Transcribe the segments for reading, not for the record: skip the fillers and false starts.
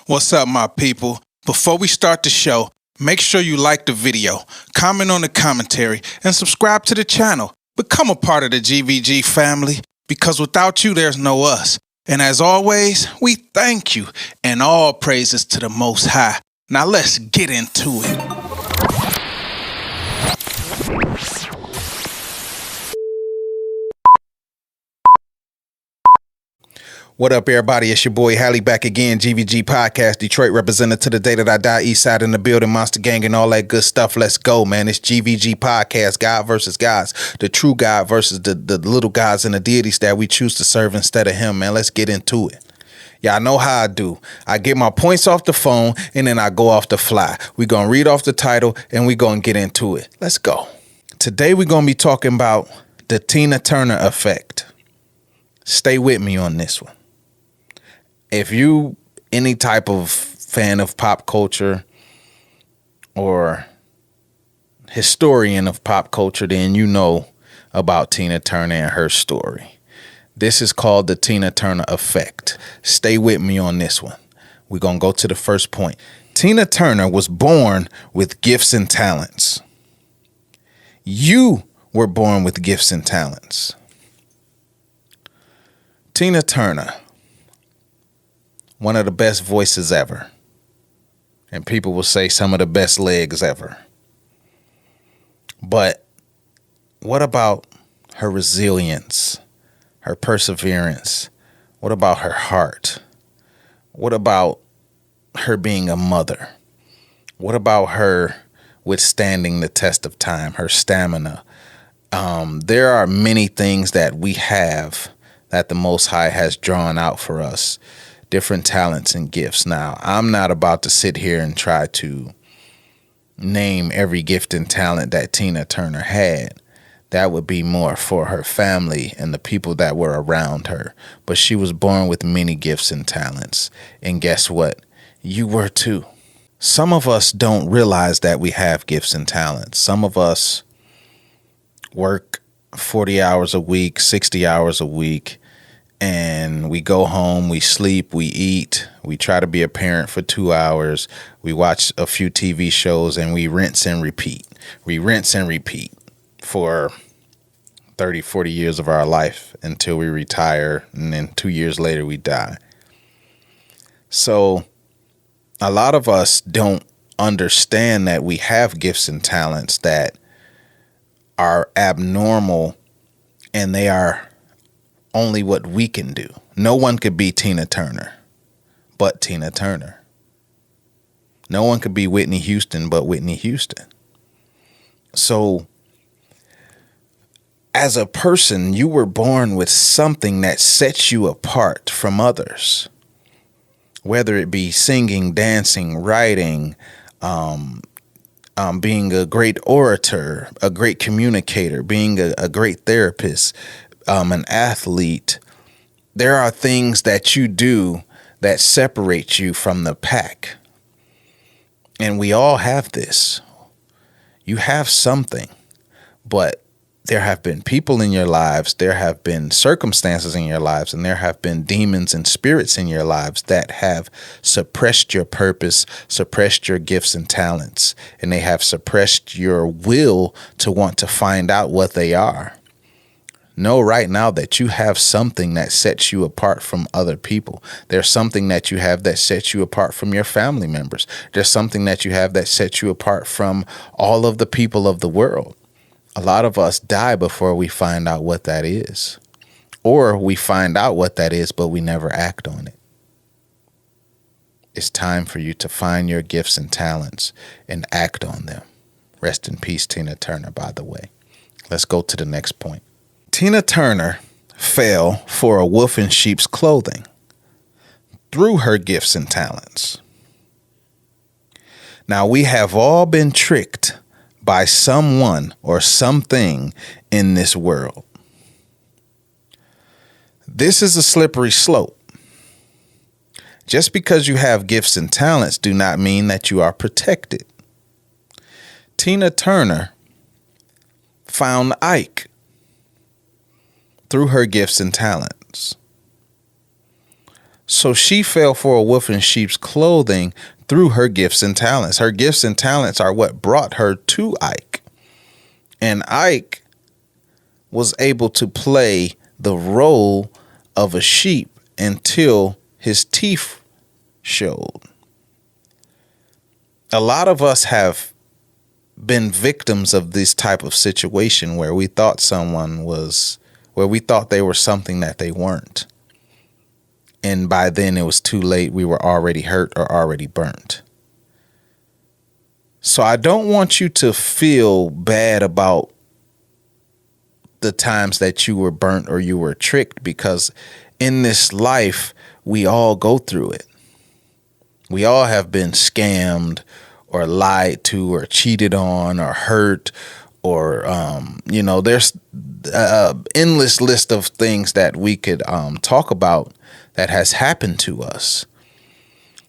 What's up, my people? Before we start the show, make sure you like the video, comment on the commentary, and subscribe to the channel. Become a part of the GVG family, because without you, there's no us. And as always, we thank you, and all praises to the Most High. Now let's get into it. What up, everybody? It's your boy Hally back again, Gvg Podcast, Detroit representative to the day that I die, East Side in the building, Monster Gang, and all that good stuff. Let's go, man. It's Gvg Podcast, God versus gods, the true God versus the little gods and the deities that we choose to serve instead of him, man. Let's get into it. Y'all know how I do. I get my points off the phone, and then I go off the fly. We're going to read off the title, and we're going to get into it. Let's go. Today, we're going to be talking about the Tina Turner effect. Stay with me on this one. If you any type of fan of pop culture or historian of pop culture, then you know about Tina Turner and her story. This is called the Tina Turner effect. Stay with me on this one. We're going to go to the first point. Tina Turner was born with gifts and talents. You were born with gifts and talents. Tina Turner, one of the best voices ever. And people will say some of the best legs ever. But what about her resilience, her perseverance? What about her heart? What about her being a mother? What about her withstanding the test of time, her stamina? There are many things that we have that the Most High has drawn out for us. Different talents and gifts. Now, I'm not about to sit here and try to name every gift and talent that Tina Turner had. That would be more for her family and the people that were around her. But she was born with many gifts and talents. And guess what? You were too. Some of us don't realize that we have gifts and talents. Some of us work 40 hours a week, 60 hours a week. And we go home, we sleep, we eat, we try to be a parent for 2 hours, we watch a few TV shows, and we rinse and repeat. We rinse and repeat for 30, 40 years of our life until we retire, and then 2 years later we die. So a lot of us don't understand that we have gifts and talents that are abnormal, and they are only what we can do. No one could be Tina Turner but Tina Turner. No one could be Whitney Houston but Whitney Houston. So as a person, you were born with something that sets you apart from others, whether it be singing, dancing, writing, being a great orator, a great communicator, being a great therapist, an athlete. There are things that you do that separate you from the pack. And we all have this. You have something, but there have been people in your lives, there have been circumstances in your lives, and there have been demons and spirits in your lives that have suppressed your purpose, suppressed your gifts and talents, and they have suppressed your will to want to find out what they are. Know right now that you have something that sets you apart from other people. There's something that you have that sets you apart from your family members. There's something that you have that sets you apart from all of the people of the world. A lot of us die before we find out what that is. Or we find out what that is, but we never act on it. It's time for you to find your gifts and talents and act on them. Rest in peace, Tina Turner, by the way. Let's go to the next point. Tina Turner fell for a wolf in sheep's clothing through her gifts and talents. Now, we have all been tricked by someone or something in this world. This is a slippery slope. Just because you have gifts and talents do not mean that you are protected. Tina Turner found Ike through her gifts and talents. So she fell for a wolf in sheep's clothing through her gifts and talents. Her gifts and talents are what brought her to Ike. And Ike was able to play the role of a sheep until his teeth showed. A lot of us have been victims of this type of situation where we thought they were something that they weren't. And by then it was too late. We were already hurt or already burnt. So I don't want you to feel bad about the times that you were burnt or you were tricked, because in this life, we all go through it. We all have been scammed or lied to or cheated on or hurt or, there's an endless list of things that we could talk about that has happened to us.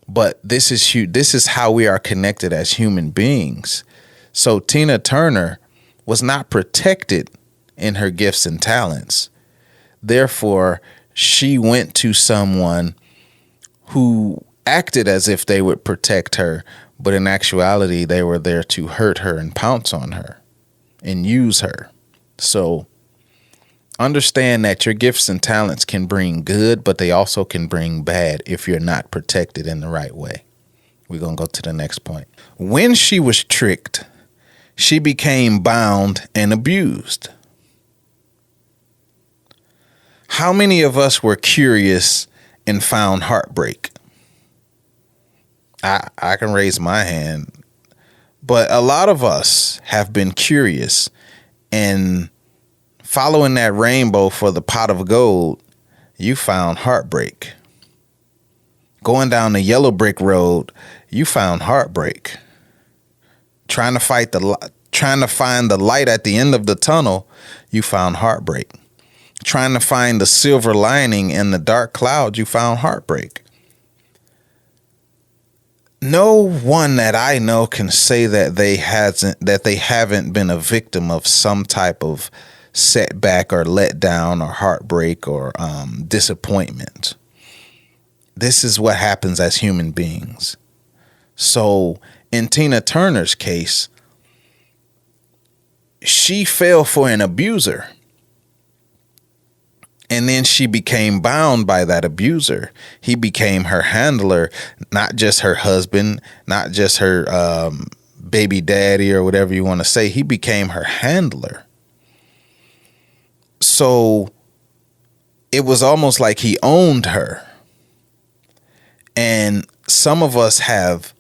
But this is how we are connected as human beings. So Tina Turner was not protected in her gifts and talents. Therefore, she went to someone who acted as if they would protect her, but in actuality, they were there to hurt her and pounce on her and use her. So understand that your gifts and talents can bring good, but they also can bring bad if you're not protected in the right way. We're going to go to the next point. When she was tricked, she became bound and abused. How many of us were curious and found heartbreak? I can raise my hand, but a lot of us have been curious and following that rainbow for the pot of gold, you found heartbreak. Going down the yellow brick road, you found heartbreak. Trying to find the light at the end of the tunnel, you found heartbreak. Trying to find the silver lining in the dark cloud, you found heartbreak. No one that I know can say that they haven't been a victim of some type of setback or letdown or heartbreak or disappointment. This is what happens as human beings. So in Tina Turner's case, she fell for an abuser. And then she became bound by that abuser. He became her handler, not just her husband, not just her baby daddy or whatever you want to say. He became her handler. So it was almost like he owned her. And some of us have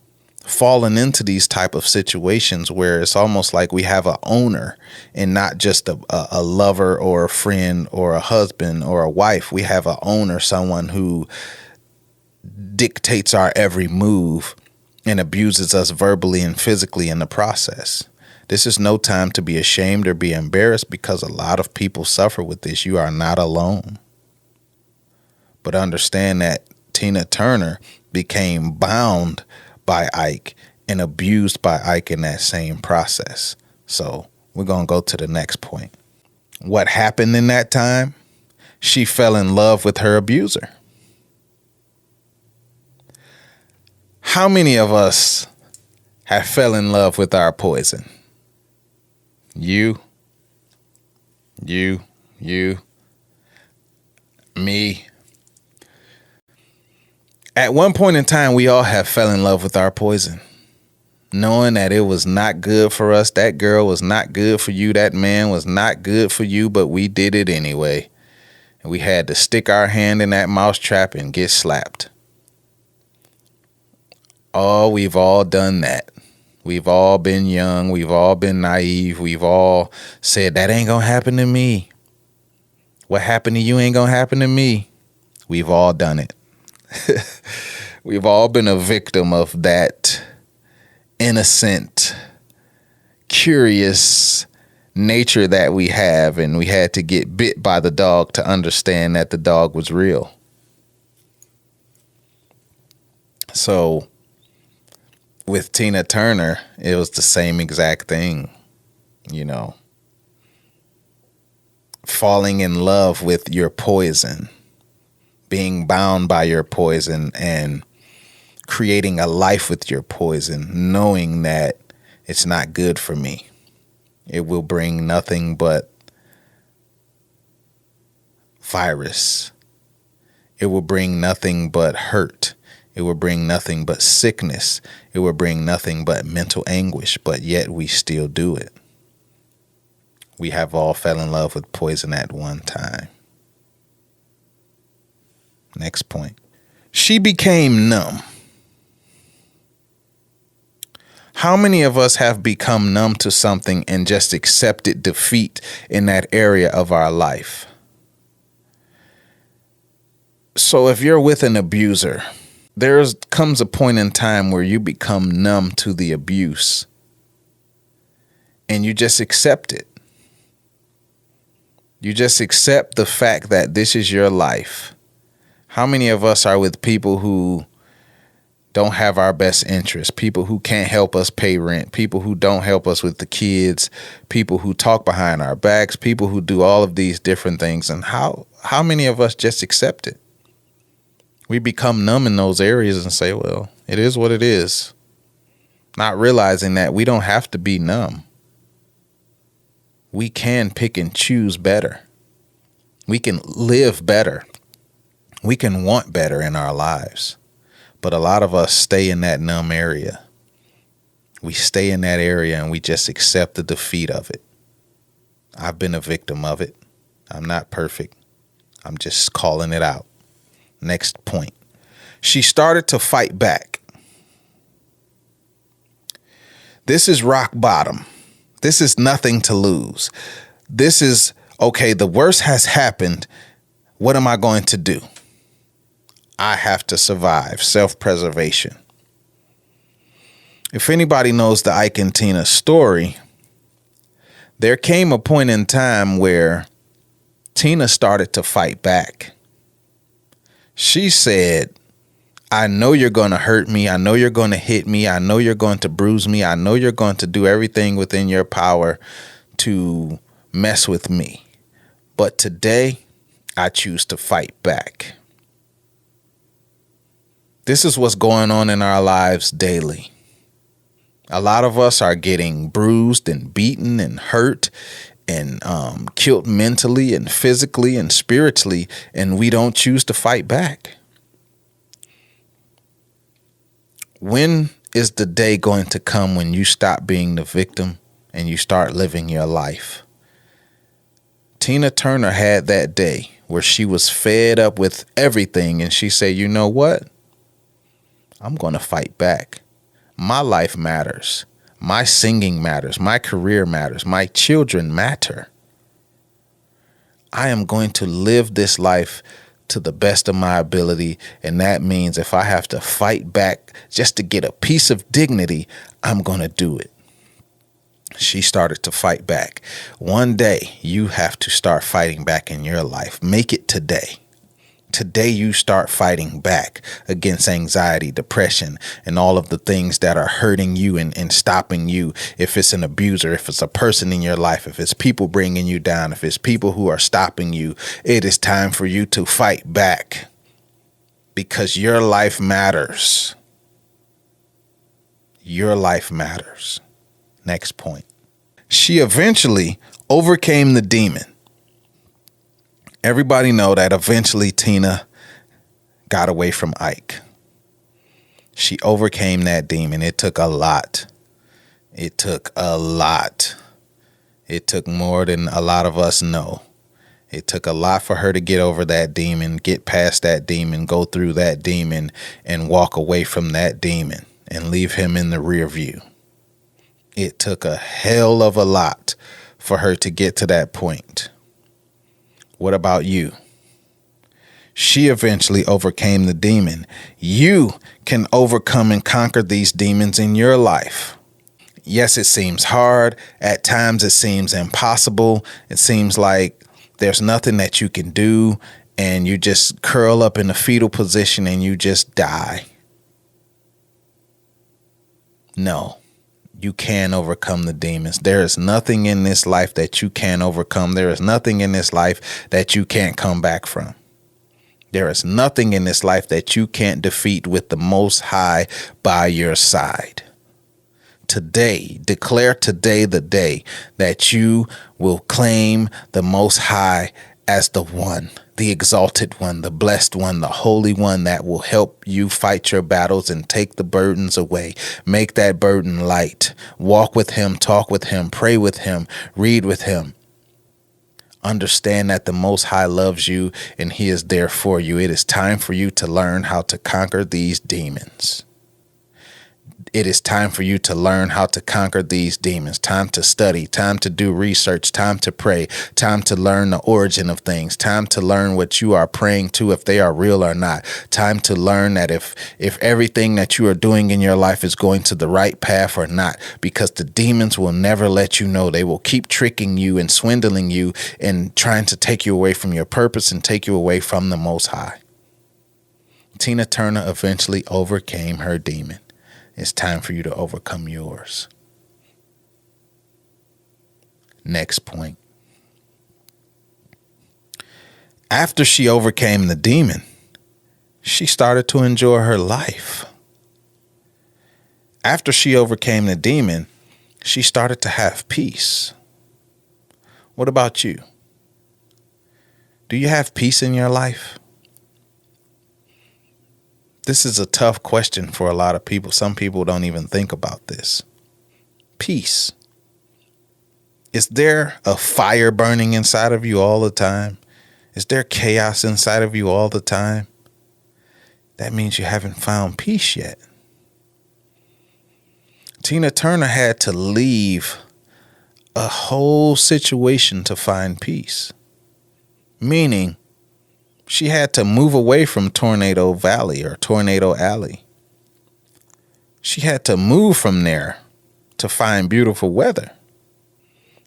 fallen into these type of situations where it's almost like we have an owner and not just a lover or a friend or a husband or a wife. We have an owner, someone who dictates our every move and abuses us verbally and physically in the process. This is no time to be ashamed or be embarrassed, because a lot of people suffer with this. You are not alone. But understand that Tina Turner became bound by Ike and abused by Ike in that same process. So we're going to go to the next point. What happened in that time? She fell in love with her abuser. How many of us have fell in love with our poison? You, me. At one point in time, we all have fell in love with our poison, knowing that it was not good for us. That girl was not good for you. That man was not good for you, but we did it anyway. And we had to stick our hand in that mousetrap and get slapped. Oh, we've all done that. We've all been young. We've all been naive. We've all said, that ain't gonna happen to me. What happened to you ain't gonna happen to me. We've all done it. We've all been a victim of that innocent, curious nature that we have, and we had to get bit by the dog to understand that the dog was real. So with Tina Turner, it was the same exact thing, falling in love with your poison, being bound by your poison and creating a life with your poison, knowing that it's not good for me. It will bring nothing but virus. It will bring nothing but hurt. It will bring nothing but sickness. It will bring nothing but mental anguish, but yet we still do it. We have all fell in love with poison at one time. Next point. She became numb. How many of us have become numb to something and just accepted defeat in that area of our life? So if you're with an abuser, there comes a point in time where you become numb to the abuse and you just accept it. You just accept the fact that this is your life. How many of us are with people who don't have our best interests, people who can't help us pay rent, people who don't help us with the kids, people who talk behind our backs, people who do all of these different things? And how many of us just accept it? We become numb in those areas and say, well, it is what it is. Not realizing that we don't have to be numb. We can pick and choose better. We can live better. We can want better in our lives. But a lot of us stay in that numb area. We stay in that area and we just accept the defeat of it. I've been a victim of it. I'm not perfect. I'm just calling it out. Next point. She started to fight back. This is rock bottom. This is nothing to lose. This is, okay, the worst has happened. What am I going to do? I have to survive. Self-preservation. If anybody knows the Ike and Tina story, there came a point in time where Tina started to fight back. She said, I know you're going to hurt me. I know you're going to hit me. I know you're going to bruise me. I know you're going to do everything within your power to mess with me. But today, I choose to fight back. This is what's going on in our lives daily. A lot of us are getting bruised and beaten and hurt and killed mentally and physically and spiritually, and we don't choose to fight back. When is the day going to come when you stop being the victim and you start living your life? Tina Turner had that day where she was fed up with everything and she said, you know what? I'm going to fight back. My life matters. My singing matters. My career matters. My children matter. I am going to live this life to the best of my ability. And that means if I have to fight back just to get a piece of dignity, I'm going to do it. She started to fight back. One day you have to start fighting back in your life. Make it today. Today you start fighting back against anxiety, depression, and all of the things that are hurting you and stopping you. If it's an abuser, if it's a person in your life, if it's people bringing you down, if it's people who are stopping you, it is time for you to fight back because your life matters. Your life matters. Next point. She eventually overcame the demon. Everybody know that eventually Tina got away from Ike. She overcame that demon. It took a lot. It took a lot. It took more than a lot of us know. It took a lot for her to get over that demon, get past that demon, go through that demon, and walk away from that demon and leave him in the rear view. It took a hell of a lot for her to get to that point. What about you? She eventually overcame the demon. You can overcome and conquer these demons in your life. Yes, it seems hard. At times it seems impossible. It seems like there's nothing that you can do and you just curl up in a fetal position and you just die. No. You can overcome the demons. There is nothing in this life that you can't overcome. There is nothing in this life that you can't come back from. There is nothing in this life that you can't defeat with the Most High by your side. Today, declare today the day that you will claim the Most High as the one, the exalted one, the blessed one, the holy one that will help you fight your battles and take the burdens away. Make that burden light. Walk with him, talk with him, pray with him, read with him. Understand that the Most High loves you and he is there for you. It is time for you to learn how to conquer these demons. It is time for you to learn how to conquer these demons. Time to study, time to do research, time to pray, time to learn the origin of things, time to learn what you are praying to, if they are real or not. Time to learn that if everything that you are doing in your life is going to the right path or not, because the demons will never let you know. They will keep tricking you and swindling you and trying to take you away from your purpose and take you away from the Most High. Tina Turner eventually overcame her demon. It's time for you to overcome yours. Next point. After she overcame the demon, she started to enjoy her life. After she overcame the demon, she started to have peace. What about you? Do you have peace in your life? This is a tough question for a lot of people. Some people don't even think about this. Peace. Is there a fire burning inside of you all the time? Is there chaos inside of you all the time? That means you haven't found peace yet. Tina Turner had to leave a whole situation to find peace. Meaning, she had to move away from Tornado Valley or Tornado Alley. She had to move from there to find beautiful weather.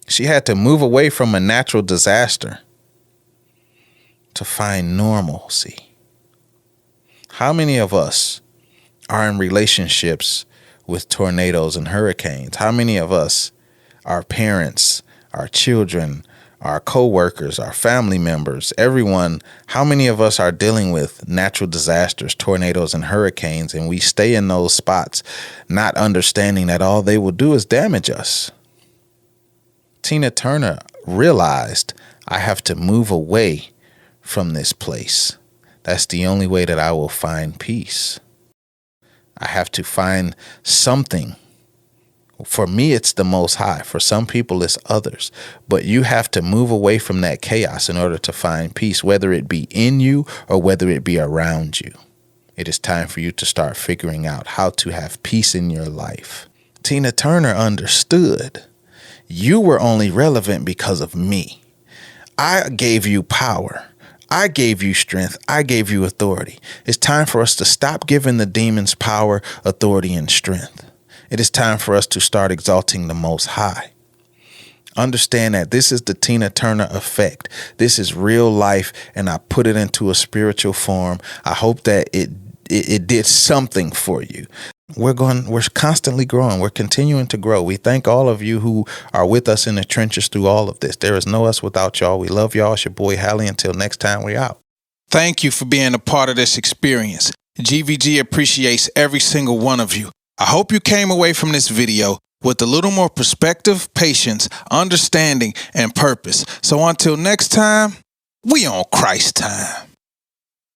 She had to move away from a natural disaster to find normalcy. How many of us are in relationships with tornadoes and hurricanes? How many of us, our parents, our children, our co-workers, our family members, everyone, how many of us are dealing with natural disasters, tornadoes, and hurricanes, and we stay in those spots not understanding that all they will do is damage us? Tina Turner realized, I have to move away from this place. That's the only way that I will find peace. I have to find something. For me, it's the Most High. For some people, it's others. But you have to move away from that chaos in order to find peace, whether it be in you or whether it be around you. It is time for you to start figuring out how to have peace in your life. Tina Turner understood. You were only relevant because of me. I gave you power. I gave you strength. I gave you authority. It's time for us to stop giving the demons power, authority, and strength. It is time for us to start exalting the Most High. Understand that this is the Tina Turner effect. This is real life, and I put it into a spiritual form. I hope that it did something for you. We're constantly growing. We're continuing to grow. We thank all of you who are with us in the trenches through all of this. There is no us without y'all. We love y'all. It's your boy Hally. Until next time, we out. Thank you for being a part of this experience. GVG appreciates every single one of you. I hope you came away from this video with a little more perspective, patience, understanding, and purpose. So until next time, we on Christ time.